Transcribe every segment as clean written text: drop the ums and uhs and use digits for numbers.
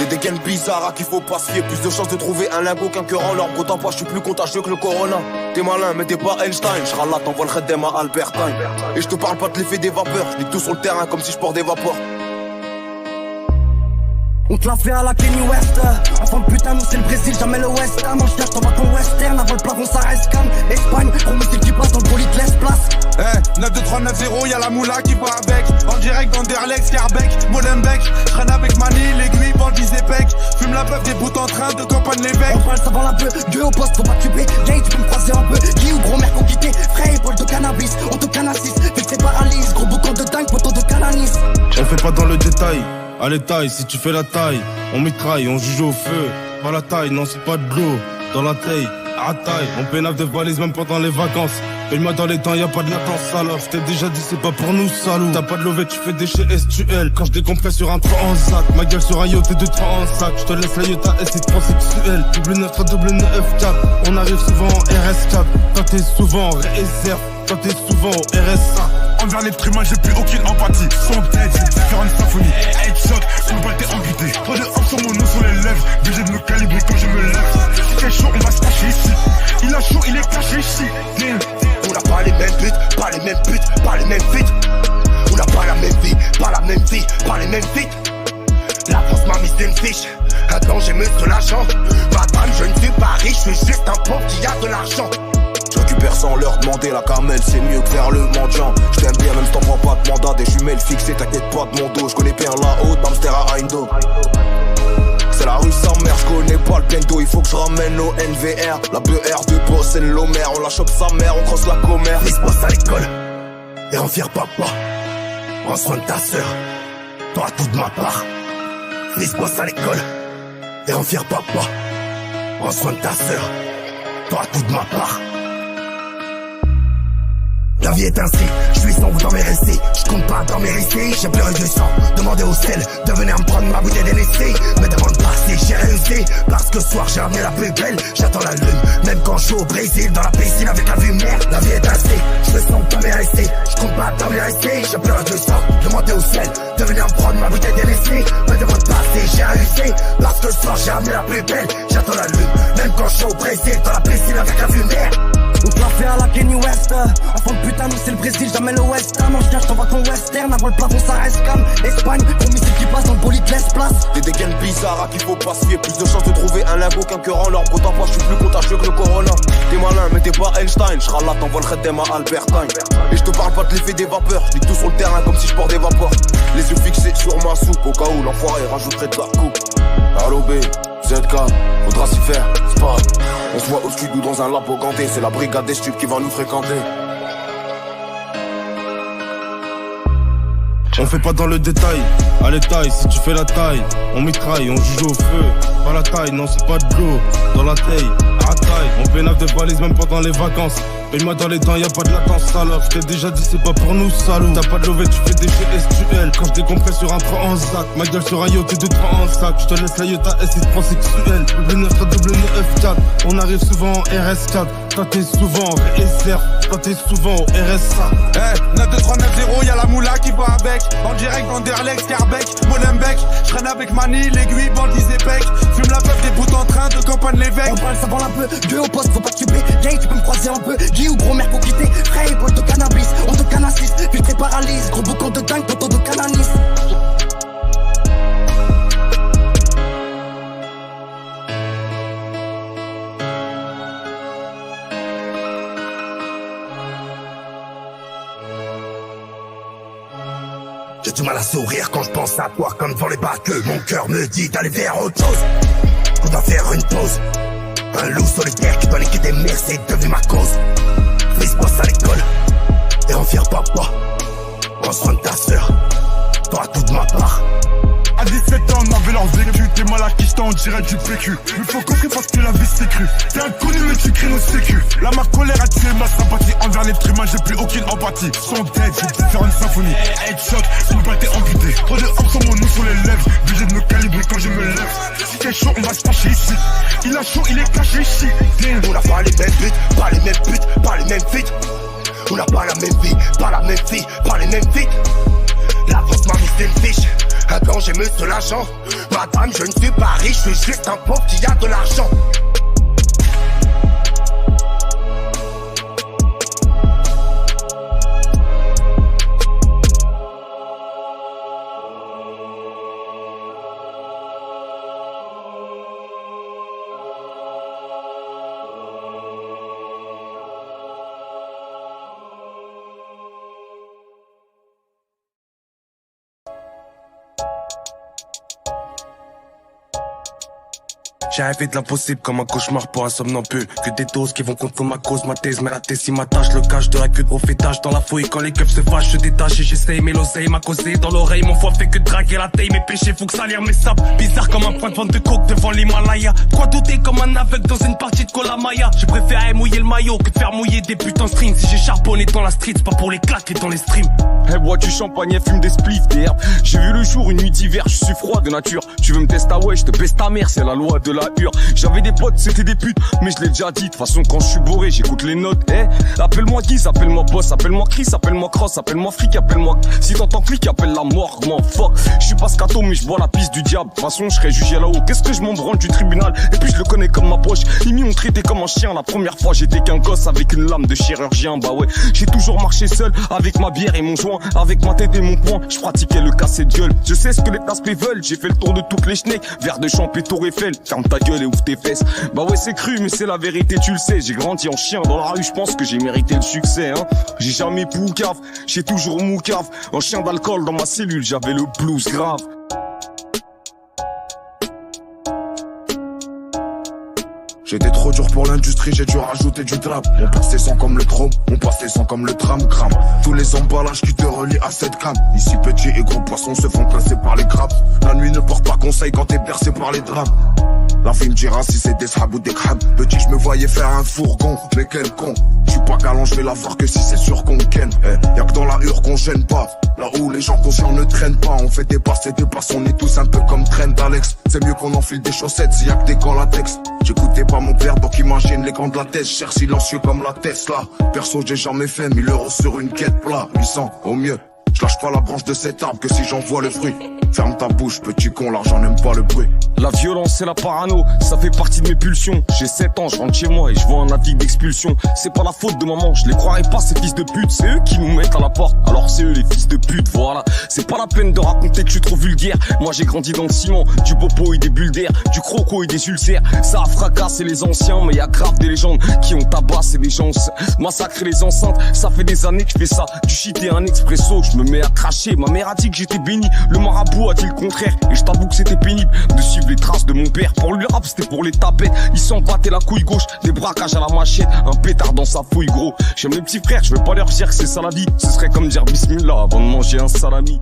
T'es des gains bizarres à qui faut pas se fier. Plus de chances de trouver un lingot qu'un cœur en l'or. Autant pas, je suis plus contagieux que le corona. T'es malin mais t'es pas Einstein. J'rala t'envoie le Khaddem à Albertine. Et je te parle pas de l'effet des vapeurs. Je tout sur le terrain comme si je porte des vapeurs. On te l'a fait à la Kenny West. Enfant de putain, nous c'est le Brésil, jamais le West Ham. En cherche, t'envoies ton western. Avant le plafond, ça reste calme. Espagne, gros missile qui passe dans le bolide, laisse place. 9-2-3-9-0, y'a la moula qui va avec. En direct d'Anderlecht, Scarbeck, Molenbeek. J'traîne avec Mani, l'aiguille, bandit Zepec. Fume la beuh des bouts en train de campagne l'évêque. On parle savant la peu, Dieu au poste, faut pas tuer. Gay, tu peux me croiser un peu. Guy ou gros mère qu'on quitté. Frère, bol de cannabis, on te canassis. Fixe paralyse, gros boucan de dingue, poteau de cananis. On fait pas dans le détail. Allez taille, si tu fais la taille, on mitraille, on juge au feu. Pas la taille, non c'est pas de l'eau. Dans la taille, à taille, on pénave de valise même pendant les vacances. Paye-moi dans les temps, y'a pas de latence alors. J't'ai déjà dit c'est pas pour nous salou. T'as pas de lové, tu fais des chez STL. Quand j'décompresse sur un 3 en sac. Ma gueule sur un yacht et 2-3 en sac. J'te laisse la Yota S c'est transsexuel. Double 9 double 9 F4. On arrive souvent en RS4. Toi t'es souvent en réserve. Toi t'es souvent au RSA. Envers l'être humain, j'ai plus aucune empathie. Son tête, j'ai différentes symphonies. Headshot, sous le bal t'es amputé. Trop de hop sur mon nom sur les lèvres. Obligé de me calibrer quand je me lève. Si t'es chaud, on va se cacher ici. Il a chaud, il est caché ici. On n'a pas les mêmes buts, pas les mêmes buts, pas les mêmes feats. On n'a pas la même vie, pas la même vie, pas les mêmes feats. La France m'a mis une fiche, un danger me de l'argent. Madame, je ne suis pas riche, je suis juste un pauvre qui a de l'argent. Je récupère sans leur demander la camelle, c'est mieux que faire le mendiant. Je t'aime bien même si t'en prends pas de mandat. Des jumelles fixées, t'inquiète pas de mon dos. Je connais bien la haute, hamster à Indo. C'est la rue sans mère, je connais pas le bendo. Il faut que je ramène au NVR. La BR de Boss et l'Homer. On la chope sa mère, on crosse la commère. Fils bosse à l'école, et en fier papa. Prends soin de ta sœur, t'auras tout de ma part. Fils bosse à l'école, et en fier papa. Prends soin de ta sœur, t'auras tout de ma part. La vie est ainsi, je suis sombre dans mes récits. Je compte pas dans mes récits, j'ai pleuré du sang. Demandez au sel de venir me prendre ma bouteille d'NSC. Me demande pas si j'ai réussi, parce que ce soir j'ai ramené la plus belle. J'attends la lune, même quand je suis au Brésil. Dans la piscine avec la vue mer. La vie est ainsi, je suis sombre dans mes récits. Je compte pas dans mes récits, j'ai pleuré du sang. Demandez au sel de venir me prendre ma bouteille d'NSC. Me demande pas si j'ai réussi, parce que ce soir j'ai ramené la plus belle. J'attends la lune, même quand je suis au Brésil. Dans la piscine avec la vue mer. On te l'a fait à la Kenny West. Enfant de putain, nous c'est le Brésil, jamais le West Ham. En cherche, t'envoies ton western. Avant le plafond, ça reste calme. Espagne, gros missile qui passe dans le bolide, laisse place. T'es des gains bizarres à qui faut pas se fier. Plus de chances de trouver un lingot qu'un cœur en l'or. Autant pas, je suis plus contagieux que le corona. T'es malin mais t'es pas Einstein. J'rala t'envoie le Khaddem à Albertine. Et je te parle pas de l'effet des vapeurs. Je tout sur le terrain comme si je porte des vapeurs. Les yeux fixés sur ma soupe. Au cas où l'enfoiré rajouterait de la coupe. Allo B, ZK, faudra s'y faire, c'est pas. On se voit au sud ou dans un labo ganté. C'est la brigade des stupes qui va nous fréquenter. On fait pas dans le détail, allez taille, si tu fais la taille, on mitraille, on juge au feu. Pas la taille, non c'est pas de l'eau. Dans la taille, à taille, on pénave de valise même pendant les vacances. Paye-moi dans les temps, y'a pas de latence alors. J't'ai déjà dit c'est pas pour nous salou. T'as pas de lové, tu fais des chez STL. Quand j'décompresse sur un 3 en sac. Ma gueule sur un yacht et 2-3 en sac. J'te laisse la Yota S c'est transsexuel. Double 9 double 9 F4. On arrive souvent en RS4. Toi t'es souvent en réserve. Toi t'es souvent au RSA. 9-2-3-9-0, y'a la moula qui va avec. En direct d'Anderlecht, Scarbeck, Molenbeek. J'traîne avec Mani, l'aiguille, bandit Zepec. Fume la beuh des bouts en train de campagne l'évêque. On parle savant la peu, Dieu au poste, faut pas tuer. Gay, tu peux me croiser un peu. Guy ou gros mère qu'on quitté. Frère, bol de cannabis, on te canassis. Filtré paralyse, gros boucan de dingue, poteau de cananis. J'ai du mal à sourire quand je pense à toi comme devant les batteux. Mon cœur me dit d'aller vers autre chose. On doit faire une pause. Un loup solitaire qui doit niquer des mères, c'est devenu ma cause. Fils bosse à l'école, et en fier papa. Prends soin de ta sœur, t'auras tout de ma part. À 17 ans, on avait leur vécu. T'es mal acquis, on dirait du PQ. Il faut compris parce que la vie c'est cru. T'es inconnu mais tu cries nos sécu. Là ma colère a tué ma sympathie. Envers l'être humain, j'ai plus aucune empathie. Son tête, j'ai différentes symphonies. Headshot, sous le bal t'es amputé. Trop de hop sur mon nom sur les lèvres. Obligé de me calibrer quand je me lève. Si t'es chaud, on va se pencher ici. Il a chaud, il est caché ici. On n'a pas les mêmes buts, pas les mêmes buts, pas les mêmes feats. On n'a pas la même vie, pas la même vie, pas les mêmes feats. La France m'a mis une fiche, un danger me se lâchant. Madame, je ne suis pas riche, je suis juste un pauvre qui a de l'argent. J'ai rêvé de l'impossible comme un cauchemar pour un somnambule. Que des doses qui vont contre ma cause, ma thèse, mais la thèse si m'attache. Le cache de la queue au fêtage dans la fouille. Quand les keufs se fâchent, je détache et j'essaye. Mais l'oseille m'a causé dans l'oreille. Mon foie fait que draguer la taille. Mes péchés font que salir mes sables. Bizarre comme un point de vente de coke devant l'Himalaya. Quoi douter comme un aveugle dans une partie de Kolamaya. Je préfère mouiller le maillot que de faire mouiller des putains strings. Si j'ai charbonné dans la street, c'est pas pour les claques et dans les streams. Elle boit du champagne, elle fume des spliffs, des herbes. J'ai vu le jour, une nuit d'hiver, je suis froid de nature. Tu veux me tester, ah ouais, je te baisse ta mère, c'est la loi de la hure. J'avais des potes, c'était des putes, mais je l'ai déjà dit. De toute façon, quand je suis bourré, j'écoute les notes. Appelle-moi Guise, appelle-moi Boss, appelle-moi Chris, appelle-moi Cross, appelle-moi Fric, appelle-moi. Si t'entends flic, appelle la mort, moi fuck. Je suis pas scato, mais je bois la piste du diable. De toute façon, je serai jugé là-haut. Qu'est-ce que je m'en branle du tribunal? Et puis je le connais comme ma poche. Ils m'y ont traité comme un chien. La première fois, j'étais qu'un gosse avec une lame de chirurgien. Bah ouais, j'ai toujours marché seul, avec ma bière et mon joint, avec ma tête et mon poing. Je pratiquais le cassé de gueule. Je sais ce que les aspects veulent. J'ai fait le tour de toutes les schnecks. Verre de champ et Tour Eiffel. Ferme ta gueule et ouvre tes fesses. Bah ouais, c'est cru, mais c'est la vérité, tu le sais. J'ai grandi en chien dans la rue, je pense que j'ai mérité le succès, hein. J'ai jamais poucave, j'ai toujours moucave. En chien d'alcool dans ma cellule, j'avais le blues grave. J'étais trop dur pour l'industrie, j'ai dû rajouter du trap. Mon passé sent comme le chrome, mon passé sent comme le tram crame. Tous les emballages qui te relient à cette crame. Ici petits et gros poissons se font placer par les grappes. La nuit ne porte pas conseil quand t'es bercé par les drames. La fille me dira si c'est des srab ou des crabes. Petit je me voyais faire un fourgon, mais quel con. J'suis pas galant, j'vais la voir que si c'est sûr qu'on ken. Y'a que dans la hure qu'on gêne pas. Là où les gens conscients ne traînent pas. On fait des passes et des passes, on est tous un peu comme Trent Alex. C'est mieux qu'on enfile des chaussettes s'il y a que des gants latex. J'écoutais pas mon père donc imagine les gants de la tête. Cher silencieux comme la Tesla. Perso j'ai jamais fait 1000 € sur une quête plat. 800 au mieux. Je lâche pas la branche de cet arbre que si j'en vois le fruit. Ferme ta bouche, petit con, l'argent n'aime pas le bruit. La violence et la parano, ça fait partie de mes pulsions. J'ai 7 ans, je rentre chez moi et je vois un avis d'expulsion. C'est pas la faute de maman, je les croirais pas ces fils de pute. C'est eux qui nous mettent à la porte, alors c'est eux les fils de pute, voilà. C'est pas la peine de raconter que je suis trop vulgaire. Moi j'ai grandi dans le ciment, du popo et des bulles d'air, du croco et des ulcères. Ça a fracassé les anciens, mais y a grave des légendes qui ont tabassé les gens, massacré les enceintes. Ça fait des années que je fais ça, du shit et un expresso, je me mets à cracher. Ma mère a dit que j'étais béni, le marabout a dit le contraire. Et je t'avoue que c'était pénible de suivre les traces de mon père. Pour lui le rap c'était pour les tapettes. Il s'en battait la couille gauche, des braquages à la machette, un pétard dans sa fouille gros. J'aime les petits frères, je veux pas leur dire que c'est ça la vie. Ce serait comme dire bismillah avant de manger un salami.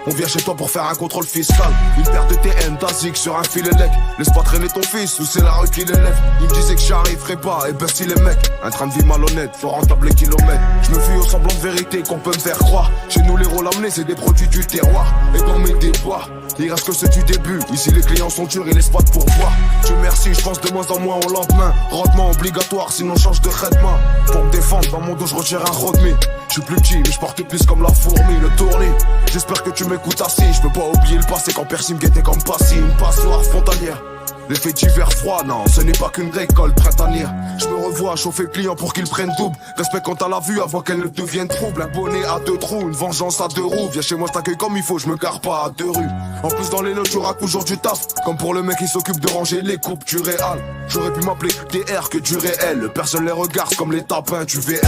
On vient chez toi pour faire un contrôle fiscal. Une paire de TN, d'Azik sur un filet lec. Laisse pas traîner ton fils ou c'est la rue qui l'élève. Il me disait que j'arriverais pas, et ben si les mecs. Un train de vie malhonnête, faut rentable les kilomètres. Je me fie au semblant de vérité qu'on peut me faire croire. Chez nous les rôles amenés c'est des produits du terroir. Et dans mes déboires, il reste que c'est du début. Ici les clients sont durs, ils laissent pas de pourboire. Dieu merci, je pense de moins en moins au lendemain. Rendement obligatoire, sinon change de traitement. Pour me défendre, dans mon dos je retire un rodmi. Je suis plus petit, mais je porte plus comme la fourmi, le tournis. J'espère que tu m'écoutes assis. Je peux pas oublier le passé quand Percy me guettait comme Passy. Une passoire frontalière. Les faits d'hiver froid, non, ce n'est pas qu'une récolte printanière. Je me revois chauffer le client pour qu'il prenne double. Respect quant à la vue avant qu'elle ne devienne trouble. Un bonnet à 2 trous, une vengeance à 2 roues. Viens chez moi, je t'accueille comme il faut, je me gare pas à 2 rues. En plus dans les notes, tu racontes toujours du taf. Comme pour le mec qui s'occupe de ranger les coupes du réal. J'aurais pu m'appeler QTR que du réel. Personne les regarde comme les tapins du VL.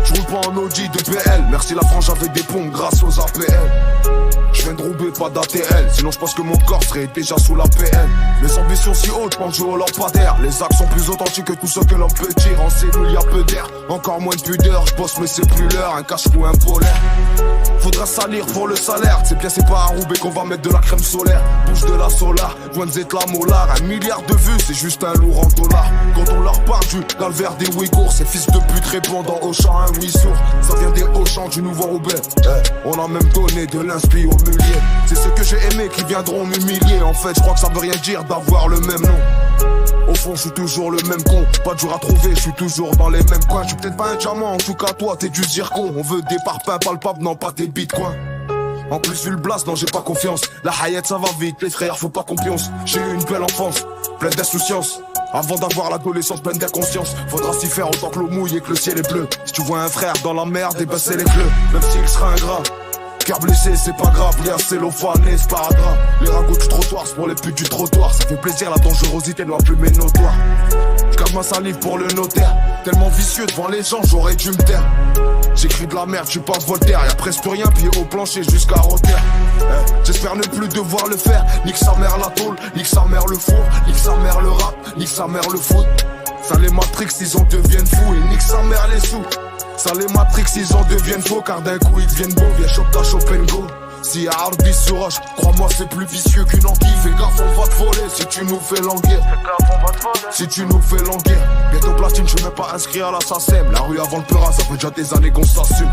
Je roule pas en Audi de PL. Merci la France, j'avais des ponts grâce aux APL. Je viens de Roubaix, pas d'ATL. Sinon je pense que mon corps serait déjà sous la PL. Mes ambitions pression si haute, pendu au lampadaire. Les actes sont plus authentiques que tout ce que l'on peut dire. En cellule y'a peu d'air, encore moins de pudeur. J'bosse mais c'est plus l'heure, un cache-cou, un polaire. Faudra salir pour le salaire. C'est bien, c'est pas à Roubaix qu'on va mettre de la crème solaire. Bouge de la solar, loin de Z la molar. 1 milliard de vues, c'est juste un lourd en dollars. Quand on leur parle du calvaire des Ouïghours, ces fils de pute répondant au chant un oui sourd. Ça vient des hauts champs du nouveau Roubaix. On a même donné de l'inspi aux muliers. C'est ceux que j'ai aimés qui viendront m'humilier. En fait, je crois que ça veut rien dire d'avoir le même nom. Au fond, je suis toujours le même con. Pas dur à trouver, je suis toujours dans les mêmes coins. Je suis peut-être pas un diamant, en tout cas toi, t'es du zircon. On veut des parpaings palpables, non pas des bitcoins. En plus vu le blast, non j'ai pas confiance. La hayat ça va vite, les frères faut pas confiance. J'ai eu une belle enfance, pleine d'insouciance. Avant d'avoir l'adolescence pleine d'inconscience. Faudra s'y faire autant que l'eau mouille et que le ciel est bleu. Si tu vois un frère dans la merde, et ben c'est les bleus. Même s'il sera ingrat, cœur blessé c'est pas grave. Les cellophane et sparadrap. Les ragots du trottoir c'est pour les putes du trottoir. Ça fait plaisir, la dangerosité doit plus m'être notoire. J'garde ma salive pour le notaire. Tellement vicieux devant les gens, j'aurais dû me taire. J'écris de la merde, j'suis pas Voltaire. Y'a presque rien, pied au plancher jusqu'à Rotter. J'espère ne plus devoir le faire. Nique sa mère la tôle, nique sa mère le four, nique sa mère le rap, nique sa mère le foot. Ça les Matrix, ils en deviennent fous. Et nique sa mère les sous. Ça les Matrix, ils en deviennent faux. Car d'un coup ils deviennent beaux. Viens chope ta chope and go. Si y'a Arbis sur roche, crois-moi c'est plus vicieux qu'une anguille. Fais gaffe on va te voler si tu nous fais languir. Si tu nous fais languir. Bientôt platine, je suis même pas inscrit à la SACEM. La rue avant le peur, ça fait déjà des années qu'on s'assume.